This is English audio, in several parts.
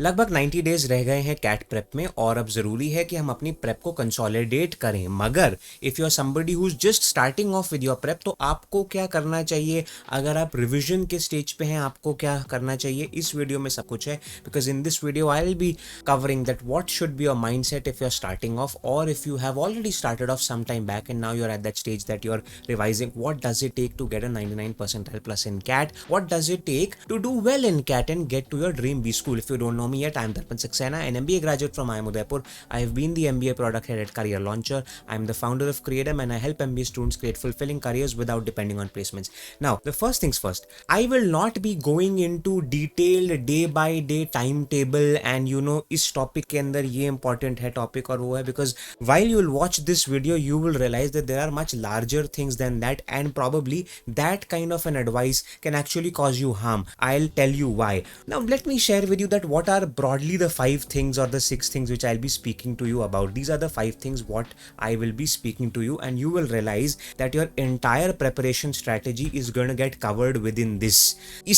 लगभग 90 डेज रह गए हैं कैट प्रेप में और अब जरूरी है कि हम अपनी प्रेप को कंसोलिडेट करें। मगर if you are somebody who is just starting off with your prep, तो आपको क्या करना चाहिए? अगर आप रिवीजन के स्टेज पे हैं, आपको क्या करना चाहिए? इस वीडियो में सब कुछ है, because in this video I will be covering that what should be your mindset if you're starting off, or if you have already started off some time back and now you're at that stage that you're revising. What does it take to get a 99 percentile plus in CAT? What does it take to do well in CAT and get to your dream B school? If you don't know me yet, I'm Darpan Saxena, an MBA graduate from Udaipur. I have been the MBA Product Head at Career Launcher. I'm the founder of Creatum and I help MBA students create fulfilling careers without depending on placements. Now, the first things first, I will not be going into detailed day by day timetable and इस topic के अंदर ये important है topic और वो है, because while you will watch this video you will realize that there are much larger things than that and probably that kind of an advice can actually cause you harm. I'll tell you why. Now let me share with you that what are broadly the 5 things or the 6 things which I'll be speaking to you about. These are the 5 things what I will be speaking to you and you will realize that your entire preparation strategy is going to get covered within this.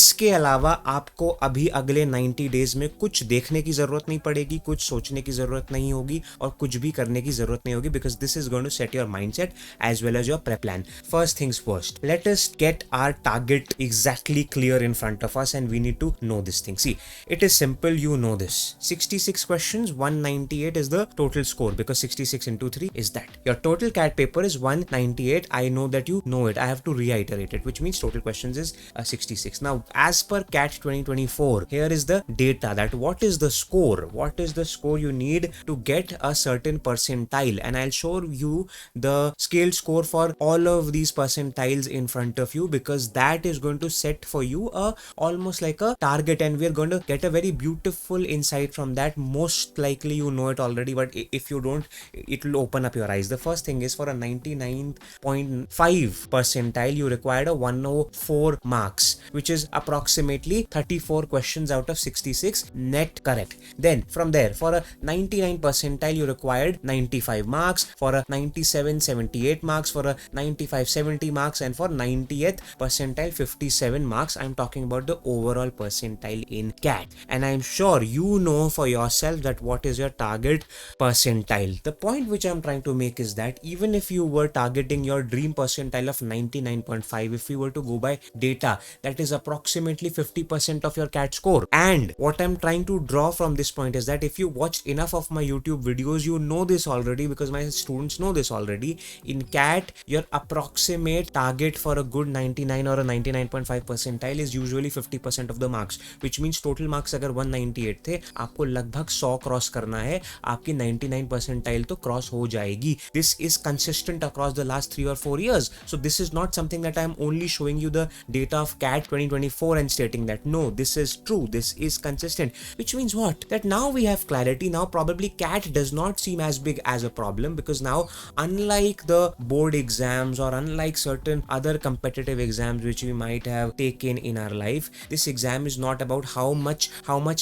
इसके अलावा आपको अभी अगले 90 days में कुछ देखने की जरूरत नहीं पड़ेगी, कुछ सोचने की जरूरत नहीं होगी और कुछ भी करने की जरूरत नहीं होगी, because this is going to set your mindset as well as your prep plan. First things first, let us get our target exactly clear in front of us and we need to know this thing. See, it is simple, you know this. 66 questions, 198 is the total score because 66 into 3 is that. Your total CAT paper is 198. I know that you know it. I have to reiterate it, which means total questions is 66. Now, as per CAT 2024, here is the data that what is the score? What is the score you need to get a certain percentile? And I'll show you the scale score for all of these percentiles in front of you, because that is going to set for you a almost like a target and we're going to get a very beautiful insight from that. Most likely you know it already, but if you don't, it will open up your eyes. The first thing is for a 99.5 percentile you required a 104 marks, which is approximately 34 questions out of 66 net correct. Then from there, for a 99 percentile you required 95 marks, for a 97 78 marks, for a 95 70 marks, and for 90th percentile 57 marks. I'm talking about the overall percentile in CAT, and I'm sure you know for yourself that what is your target percentile. The point which I'm trying to make is that even if you were targeting your dream percentile of 99.5, if you were to go by data, that is approximately 50% of your CAT score. And what I'm trying to draw from this point is that if you watched enough of my YouTube videos, you know this already, because my students know this already. In CAT, your approximate target for a good 99 or a 99.5 percentile is usually 50% of the marks, which means total marks अगर 198 थे, आपको लगभग 100 cross करना है, आपकी 99 percentile तो cross हो जाएगी. This is consistent across the last 3 or 4 years. So this is not something that I'm only showing you the data of CAT 2024 and stating that no, this is true, this is consistent, which means what? That now we have clarity. Now probably CAT does not seem as big as a problem, because now, unlike the board exams or unlike certain other competitive exams which we might have taken in our life, this exam is not about how much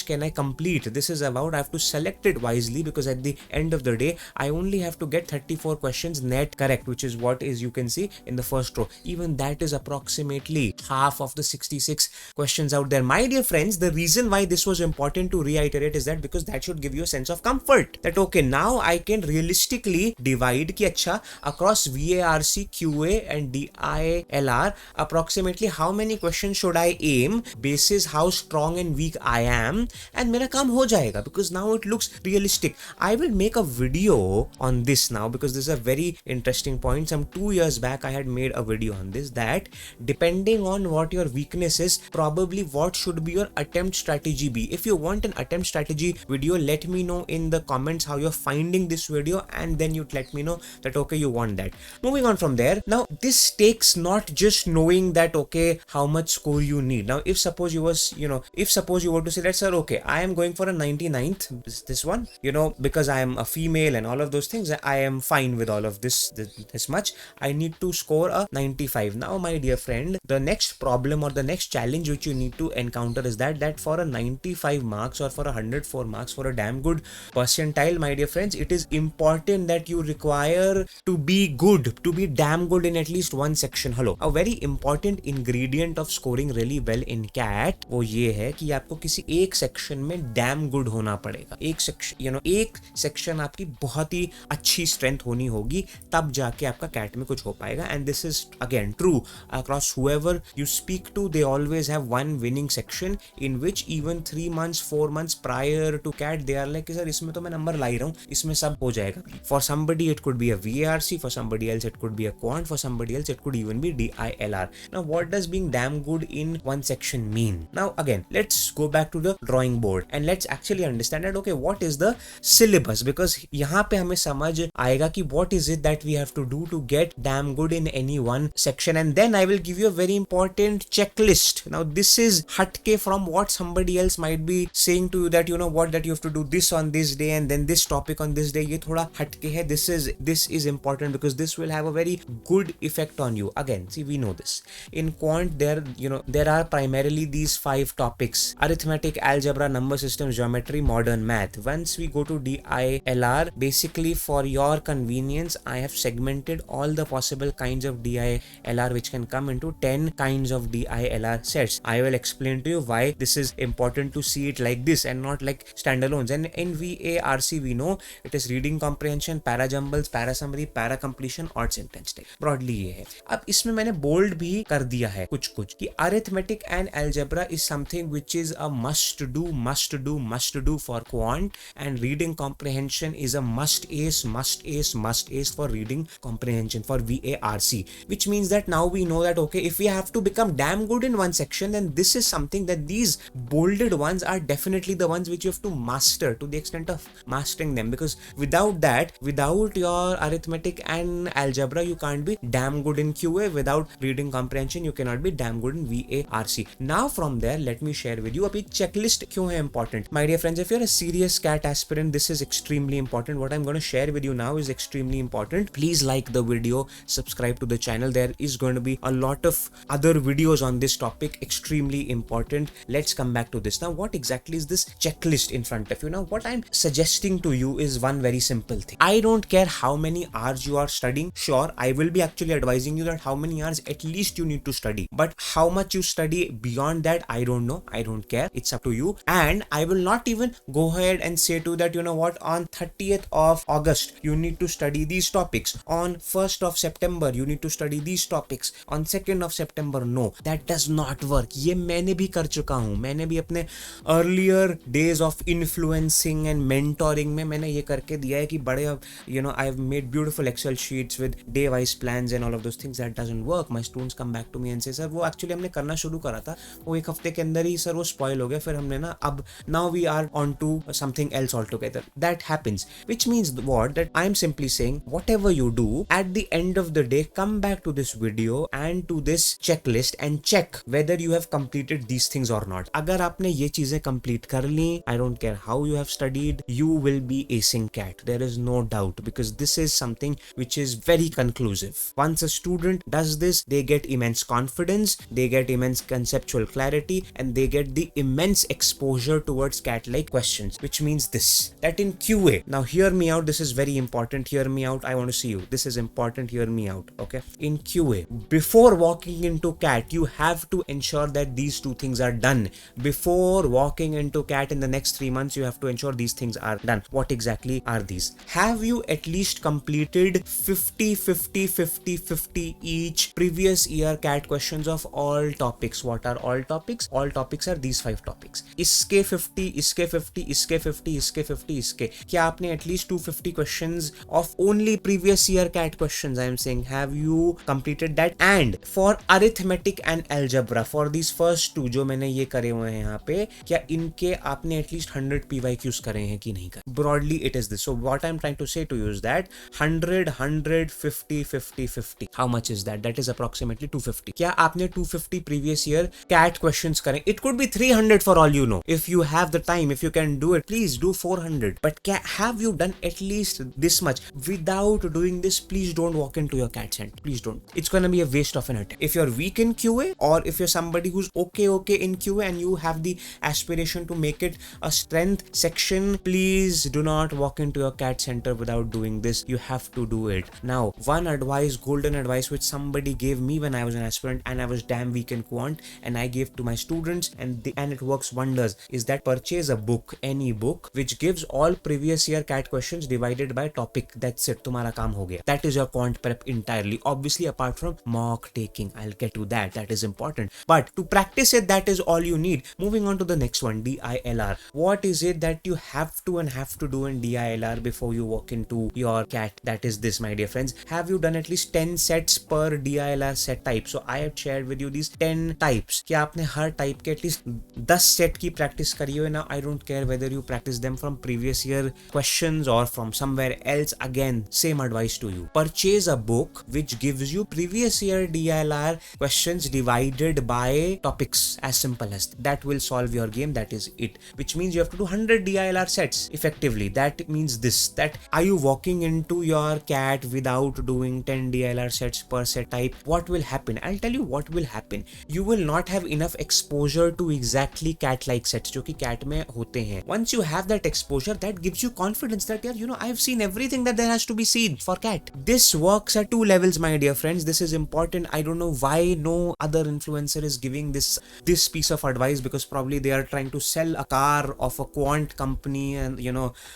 can I complete. This is about I have to select it wisely, because at the end of the day I only have to get 34 questions net correct, which is what is you can see in the first row. Even that is approximately half of the 66 questions out there. My dear friends, the reason why this was important to reiterate is that because that should give you a sense of comfort that okay, now I can realistically divide ki acha across VARC, QA and DILR approximately how many questions should I aim basis how strong and weak I am, and mera kaam ho jayega, because now it looks realistic. I will make a video on this now because this is a very interesting point. Some 2 years back I had made a video on this, that depending on what your weakness is, probably what should be your attempt strategy be. If you want an attempt strategy video, let me know in the comments how you're finding this video, and then you let me know that okay, you want that. Moving on from there, now this takes not just knowing that okay, how much score you need. Now if suppose you were to say that sir, okay, I am going for a 99th, this one, because I am a female and all of those things, I am fine with all of this much, I need to score a 95. Now my dear friend, the next problem or the next challenge which you need to encounter is that for a 95 marks or for a 104 marks, for a damn good percentile, my dear friends, it is important that you require to be good, to be damn good in at least one section. Hello, a very important ingredient of scoring really well in CAT वो ये है कि आपको किसी एक section section में damn good होना पड़ेगा. एक सेक्शन आपकी बहुत ही अच्छी स्ट्रेंथ होनी होगी, तब जाके आपका कैट में कुछ हो पाएगा. And this is again true across whoever you speak to. They always have one winning section in which even 3 months 4 months prior to CAT they are like sir इसमें तो मैं नंबर ला ही रहा हूँ, इसमें सब हो जाएगा. For somebody it could be a VARC, for somebody else it could be a quant, for somebody else it could even be DILR. Now what does being damn good in one section mean? Now again let's go back to the drawing board and let's actually understand that okay what is the syllabus, because यहाँ पे हमें समझ आएगा कि what is it that we have to do to get damn good in any one section. And then I will give you a very important checklist. Now this is hatke from what somebody else might be saying to you that you know what that you have to do this on this day and then this topic on this day. ये थोड़ा हटके है. This is important because this will have a very good effect on you. Again, see we know this. In quant there are primarily these 5 topics: arithmetic, algebra, number systems, geometry, modern math. Once we go to DILR, basically for your convenience I have segmented all the possible kinds of DILR which can come into 10 kinds of DILR sets. I will explain to you why this is important to see it like this and not like standalones. And in VARC we know it is reading comprehension, para jumbles, para summary, para completion और sentence type. Broadly ये है. अब इसमें मैंने bold भी कर दिया है कुछ कि arithmetic and algebra is something which is a must do for quant, and reading comprehension is a must ace for reading comprehension for VARC, which means that now we know that okay if we have to become damn good in one section, then this is something that these bolded ones are definitely the ones which you have to master to the extent of mastering them, because without your arithmetic and algebra you can't be damn good in QA. Without reading comprehension you cannot be damn good in VARC. Now from there let me share with you abhi checklist क्यों है important. My dear friends, if you're a serious CAT aspirant, this is extremely important. What I'm going to share with you now is extremely important. Please like the video, subscribe to the channel. There is going to be a lot of other videos on this topic, extremely important. Let's come back to this. Now what exactly is this checklist in front of you? Now what I'm suggesting to you is one very simple thing. I don't care how many hours you are studying. Sure, I will be actually advising you that how many hours at least you need to study, but how much you study beyond that I don't know. I don't care. It's up to you. And I will not even go ahead and say to you that you know what, on 30th of August you need to study these topics, on 1st of September you need to study these topics, on 2nd of September. No, that does not work. ये मैंने भी कर चुका हूँ. मैंने भी अपने earlier days of influencing and mentoring में मैंने ये करके दिया है कि बड़े I've made beautiful Excel sheets with day wise plans and all of those things. That doesn't work. My students come back to me and say sir वो actually हमने करना शुरू करा था, वो एक हफ्ते के अंदर ही सर वो spoil हो गया, फिर हमने ना अब now we are on to something else altogether. That happens, which means what, that I'm simply saying whatever you do at the end of the day, come back to this video and to this checklist and check whether you have completed these things or not. अगर आपने ये चीजें complete कर ली, I don't care how you have studied, you will be acing CAT. There is no doubt, because this is something which is very conclusive. Once a student does this, they get immense confidence, they get immense conceptual clarity, and they get the immense exposure towards CAT-like questions, which means this, that in QA, now hear me out, this is very important, hear me out, I want to see you, this is important, hear me out, okay? In QA, before walking into CAT, you have to ensure that these two things are done. Before walking into CAT in the next 3 months, you have to ensure these things are done. What exactly are these? Have you at least completed 50 each previous year CAT questions of all topics? What are all topics? All topics are these 5 topics. इसके 50, इसके 50, इसके 50, इसके 50, इसके. क्या आपने at least 250 questions of only previous year CAT questions, I am saying, have you completed that? And for arithmetic and algebra, for these first two जो मैंने ये करे हुए हैं यहाँ पे, क्या इनके आपने at least 100 PYQs करे हैं कि नहीं करे? Broadly it is this. So what I am trying to say to you is that 100, 100, 50, 50, 50. How much is that? That is approximately 250. क्या आपने 250 previous year CAT questions करें? It could be 300 for all you know. If you have the time, if you can do it, please do 400. But have you done at least this much? Without doing this, please don't walk into your CAT center. Please don't. It's gonna be a waste of an attempt. If you're weak in QA, or if you're somebody who's okay in QA and you have the aspiration to make it a strength section, please do not walk into your CAT center without doing this. You have to do it. Now, one advice, golden advice, which somebody gave me when I was an aspirant and I was damn weak in quant, and I gave to my students, and it works wonders. does is that purchase a book, any book, which gives all previous year CAT questions divided by topic. That's it. तुम्हारा काम हो गया. That is your quant prep entirely. Obviously, apart from mock taking, I'll get to that. That is important. But to practice it, that is all you need. Moving on to the next one, DILR. What is it that you have to do in DILR before you walk into your CAT? That is this, my dear friends. Have you done at least 10 sets per DILR set type? So I have shared with you these 10 types. क्या आपने हर type के at least 10 set की practice करी हो? Now I don't care whether you practice them from previous year questions or from somewhere else. Again, same advice to you. Purchase a book which gives you previous year DILR questions divided by topics. As simple as that will solve your game. That is it. Which means you have to do 100 DILR sets effectively. That means this, that are you walking into your CAT without doing 10 DILR sets per set type? What will happen? I'll tell you what will happen. You will not have enough exposure to exactly CAT like sets जो कि CAT में होते हैं. Once you have that exposure, that gives you confidence that I've seen everything that there has to be seen for CAT. This works at 2 levels, my dear friends. This is important. I don't know why no other influencer is giving this piece of advice, because probably they are trying to sell a car of a quant company, and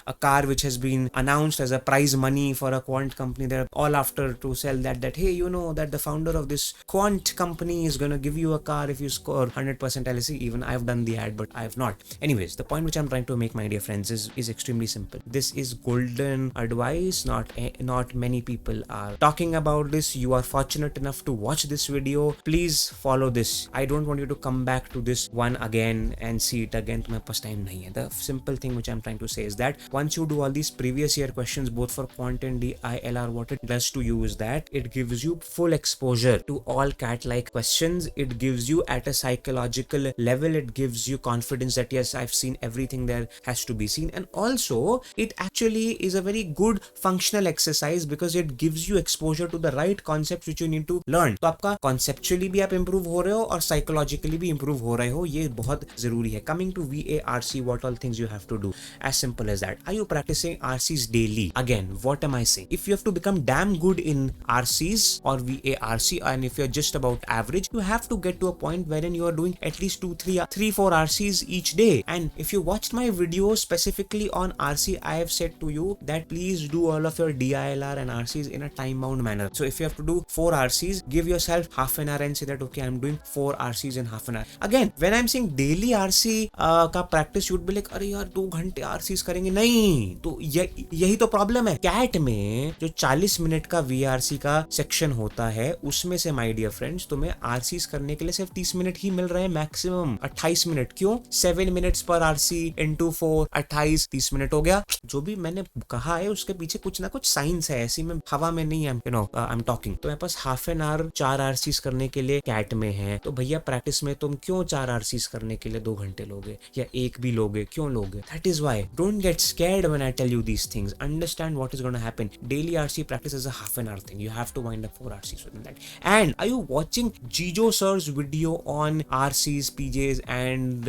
a car which has been announced as a prize money for a quant company. They're all after to sell that hey, that the founder of this quant company is gonna give you a car if you score 100% LSE. Even I've done the ad, but I have not. Anyways, the point which I'm trying to make, my dear friends, is extremely simple. This is golden advice. Not many people are talking about this. You are fortunate enough to watch this video. Please follow this. I don't want you to come back to this one again and see it again. तुम्हारे पास time नहीं है. The simple thing which I'm trying to say is that once you do all these previous year questions both for quant and DILR, what it does to you is that it gives you full exposure to all CAT like questions. It gives you at a psychological level, it gives you confidence that yes, I've seen everything there has to be seen. And also it actually is a very good functional exercise because it gives you exposure to the right concepts which you need to learn. तो आपका conceptually भी आप improve हो रहे हो और psychologically भी improve हो रहे हो. ये बहुत जरूरी है. Coming to VARC, what all things you have to do? As simple as that. Are you practicing RCs daily? Again, what am I saying? If you have to become damn good in RCs or VARC, and if you're just about average, you have to get to a point wherein you are doing at least 3-4 RCs each day. And if you watched my video specifically on RC, I have said to you that please do all of your DILR and RCs in a time-bound manner. So if you have to do 4 RCs, give yourself half an hour and say that okay, I'm doing 4 RCs in half an hour. Again, when I'm saying daily RC का practice, you'd be like, अरे यार 2 घंटे RCs करेंगे. नहीं, तो यही तो problem है. कैट में जो 40 मिनट का VRC का सेक्शन होता है, उसमें से माय डियर फ्रेंड्स तुम्हें RCs करने के लिए सिर्फ 30 मिनट ही मिल रहे हैं मैक्सिमम. 28 मिनट. क्यों? 7 मिनट्स पर RC into 4, 28, 30 मिनट हो गया. जो भी मैंने कहा है उसके पीछे कुछ ना कुछ साइंस है. ऐसी में हवा में नहीं है. I am talking. तो मेरे पास हाफ एन आवर 4 RCs करने के लिए कैट में है. तो भैया प्रैक्टिस में तुम क्यों 4 RCs करने के लिए 2 घंटे लोगे या 1 भी लोगे? क्यों लोगे? That is why. Don't get scared when I tell you these things. Understand what is gonna happen. Daily RC practice is a half an hour thing. You have to wind up 4 RCs within that. And are you watching Jijo sir's video on RCs, PJs and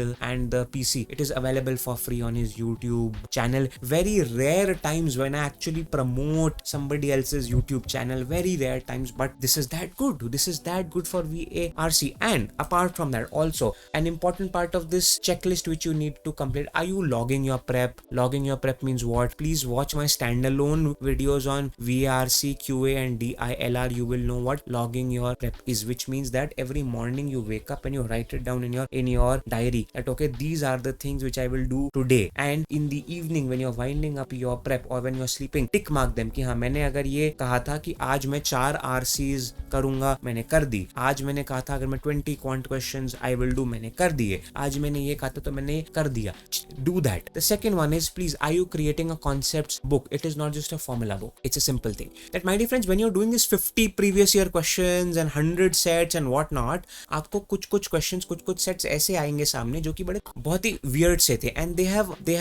the PC? It is available for free on his YouTube channel. Very rare times when I actually promote somebody else's YouTube channel. Very rare times, but this is that good. This is that good for VARC. And apart from that, also an important part of this checklist which you need to complete. Are you logging your prep? Logging your prep means what? Please watch my standalone videos on VRC, QA and DILR. You will know what logging your prep is, which means that every morning you wake up and you write it down in your diary that okay, these are the things which I will do today. And in the evening when you're winding up your prep or when you're sleeping, tick mark them कि हाँ, मैंने अगर ये कहा था कि आज मैं 4 RCs करूंगा, मैंने कर दी. आज मैंने कहा था अगर मैं 20 quant questions I will do, मैंने कर दिए. आज मैंने ये कहा था तो मैंने कर दिया. Do that. The second one is, please, are you creating a concepts book? It is not just a formula book. It's a simple thing. That my dear friends, when you're doing this 50 previous year questions and 100 sets and what not, आपको कुछ questions, कुछ sets ऐसे आएंगे सामने जो कि बड़े बहुत ही weird से थे. And they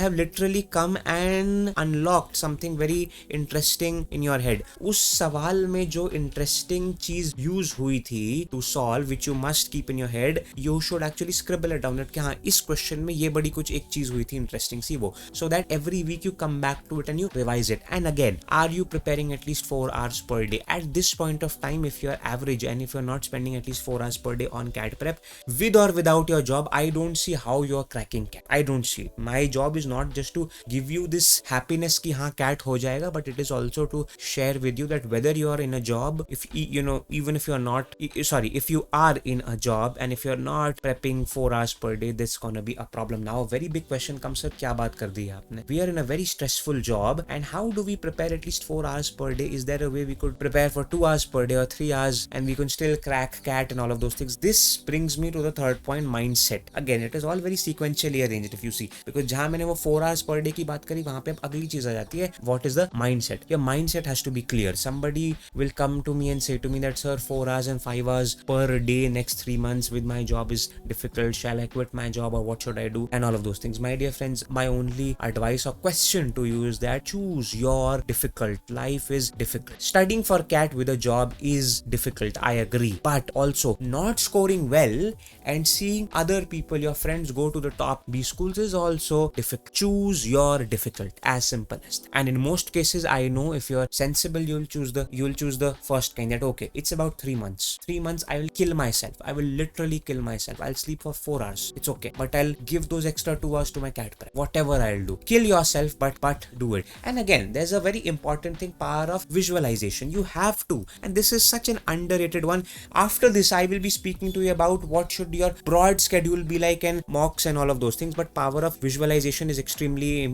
have literally come and then unlocked something very interesting in your head. उस सवाल में जो interesting चीज use हुई थी to solve, which you must keep in your head, you should actually scribble it down that कि हाँ इस question में ये बड़ी कुछ एक चीज हुई थी interesting सी वो, so that every week you come back to it and you revise it. And again, are you preparing at least 4 hours per day? At this point of time, if you're average and if you're not spending at least 4 hours per day on CAT prep, with or without your job, I don't see how you're cracking CAT. I don't see it. My job is not just to give you this happiness कि हाँ CAT हो जाएगा, but it is also to share with you that whether you are in a job, if you know, even if you're not, sorry, if you are in a job and if you're not prepping 4 hours per day, that's gonna be a problem. Now, a very big question comes up, क्या बात कर दी है आपने? We are in a very stressful job, and how do we prepare at least 4 hours per day? Is there a way we could prepare for 2 hours per day or 3 hours and we can still crack CAT and all of those things? This brings me to the third point, mindset. Again, it is all very sequentially arranged if you see, because जहाँ मैंने वो 4 hours per day की बात करी, वहाँ पे अब अगली चीज आ जाती है, what is the mindset? Your mindset has to be clear. Somebody will come to me and say to me that, sir, 4 hours and 5 hours per day next 3 months with my job is difficult. Shall I quit my job or what should I do? And all of those things. My dear friends, my only advice or question to you is that choose your difficult. Life is difficult. Studying for CAT with a job is difficult, I agree. But also, not scoring well and seeing other people, your friends, go to the top B schools is also difficult. Choose your difficult. As simple as that. And in most cases, I know if you're sensible, you'll choose the first kind, that okay, it's about 3 months. 3 months, I will kill myself. I will literally kill myself. I'll sleep for 4 hours. It's okay. But I'll give those extra 2 hours to my CAT prep. Whatever I'll do. Kill yourself, but do it. And again, there's a very important thing, power of visualization. You have to. And this is such an underrated one. After this, I will be speaking to you about what should your broad schedule be like and mocks and all of those things. But power of visualization is extremely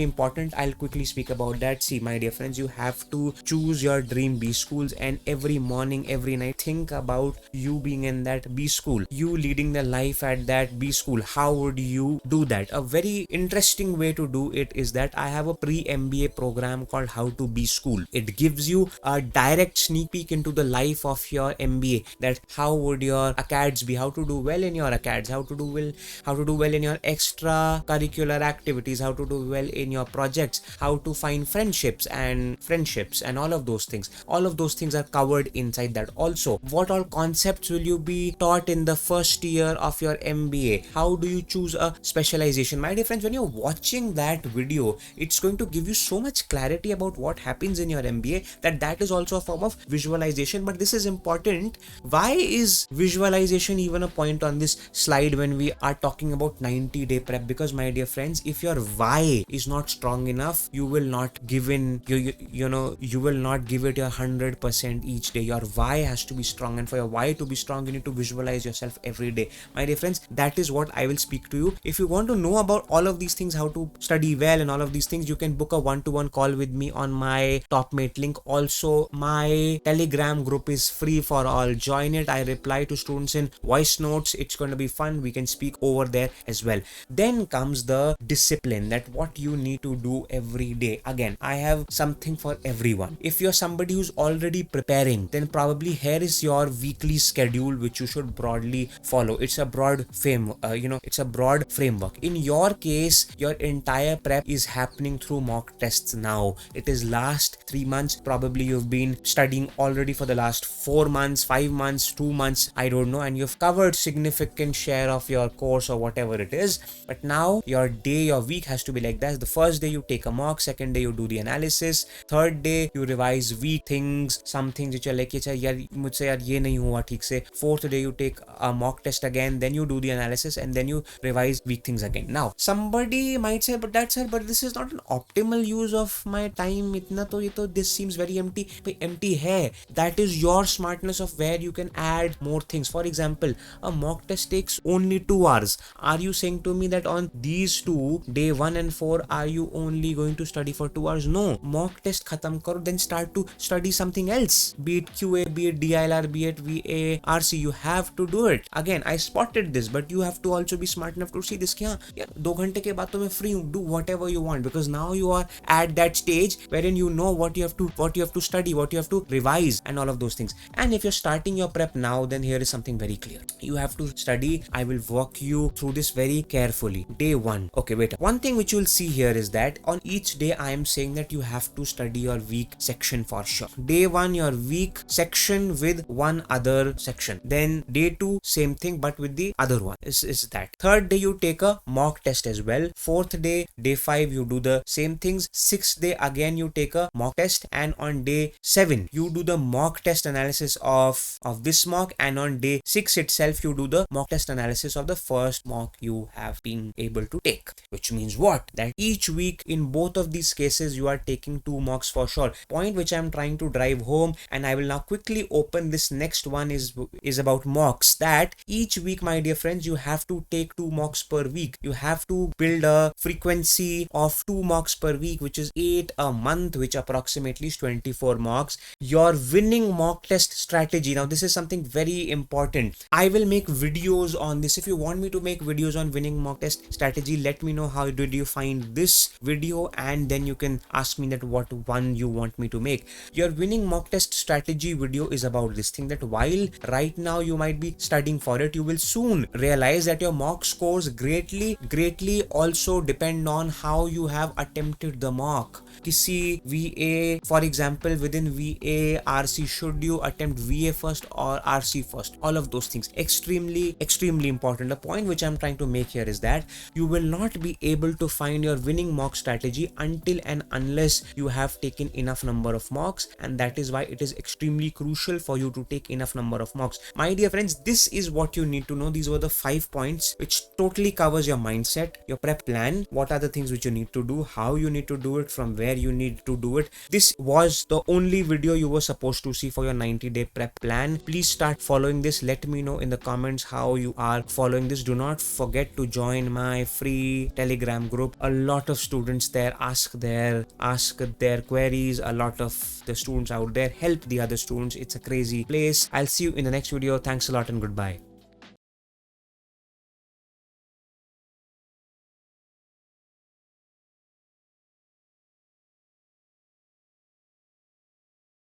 important. I'll quickly speak about that. See, my dear friends, you have to choose your dream B schools, and every morning, every night, think about you being in that B school, you leading the life at that B school. How would you do that? A very interesting way to do it is that I have a pre-MBA program called How to Be School. It gives you a direct sneak peek into the life of your MBA, that how would your ACADS be, how to do well in your ACADS, how to do well in your extra curricular activities, how to do well in your projects, how to find friendships and all of those things. All of those things are covered inside that. Also, what all concepts will you be taught in the first year of your MBA? How do you choose a specialization? My dear friends, when you're watching that video, it's going to give you so much clarity about what happens in your MBA that is also a form of visualization. But this is important. Why is visualization even a point on this slide when we are talking about 90-day prep? Because my dear friends, if your why is not strong enough, you will not give in, you will not give it your 100% each day. Your why has to be strong, and for your why to be strong, you need to visualize yourself every day. My dear friends, that is what I will speak to you. If you want to know about all of these things, how to study well and all of these things, you can book a one-to-one call with me on my TopMate link. Also, my Telegram group is free for all. Join it. I reply to students in voice notes. It's going to be fun. We can speak over there as well. Then comes the discipline, that what you need to do every day. Again, I have something for everyone. If you're somebody who's already preparing, then probably here is your weekly schedule which you should broadly follow. It's a broad framework. In your case, your entire prep is happening through mock tests now. It is last 3 months. Probably you've been studying already for the last 4 months, 5 months, 2 months, I don't know, and you've covered significant share of your course or whatever it is. But now your week has to be like that. The first day you take a mock, second day you do the analysis, third day you revise weak things, some things which are like, yaar mujhse yaar ye nahi hua theek se. Fourth day you take a mock test again, then you do the analysis, and then you revise weak things again. Now somebody might say, but this is not an optimal use of my time. This seems very empty. Empty hai. That is your smartness of where you can add more things. For example, a mock test takes only 2 hours. Are you saying to me that on these two, day 1 and 4, are you only going to study for 2 hours? No. Mock test khatam karo, then start to study something else. Be it QA, be it DILR, be it VA, RC. You have to do it. Again, I spotted this, but you have to also be smart enough to see this. 2 घंटे के बाद तो मैं free हूँ. Do whatever you want, because now you are at that stage wherein you know what you have to study, what you have to revise, and all of those things. And if you're starting your prep now, then here is something very clear. You have to study. I will walk you through this very carefully. Day 1. Okay, wait. One thing which you'll see here is that on each day I am saying that you have to study your week section for sure. Day 1 your week section with one other section, then day 2 same thing but with the other one is that. Third day you take a mock test as well. Fourth day, day 5 you do the same things. Sixth day again you take a mock test, and on day 7 you do the mock test analysis of this mock, and on day 6 itself you do the mock test analysis of the first mock you have been able to take. Which means what? That each week in both of these cases you are taking 2 mocks for sure. Point which I am trying to drive home, and I will now quickly open this next one is about mocks, that each week, my dear friends, you have to take 2 mocks per week. You have to build a frequency of 2 mocks per week, which is 8 a month, which approximately is 24 mocks. Your winning mock test strategy. Now this is something very important. I will make videos on this. If you want me to make videos on winning mock test strategy, let me know how did you find this video, and then you can ask me that what one you want me to make. Your winning mock test strategy video is about this thing, that while right now you might be studying for it, you will soon realize that your mock scores greatly also depend on how you have attempted the mock. Kisi VA, for example, within VA RC, should you attempt VA first or RC first? All of those things extremely important. The point which I'm trying to make here is that you will not be able to find your winning mock strategy until and unless you have taken enough number of mocks, and that is why it is extremely crucial for you to take enough number of mocks. My dear friends, this is what you need to know. These were the 5 points which totally covers your mindset, your prep plan, what are the things which you need to do, how you need to do it, from where you need to do it. This was the only video you were supposed to see for your 90-day prep plan. Please start following this. Let me know in the comments how you are following this. Do not forget to join my free Telegram group. A lot of students there ask their queries. A lot of the students out there help the other students. It's a crazy place. I'll see you in the next video. Thanks a lot and goodbye.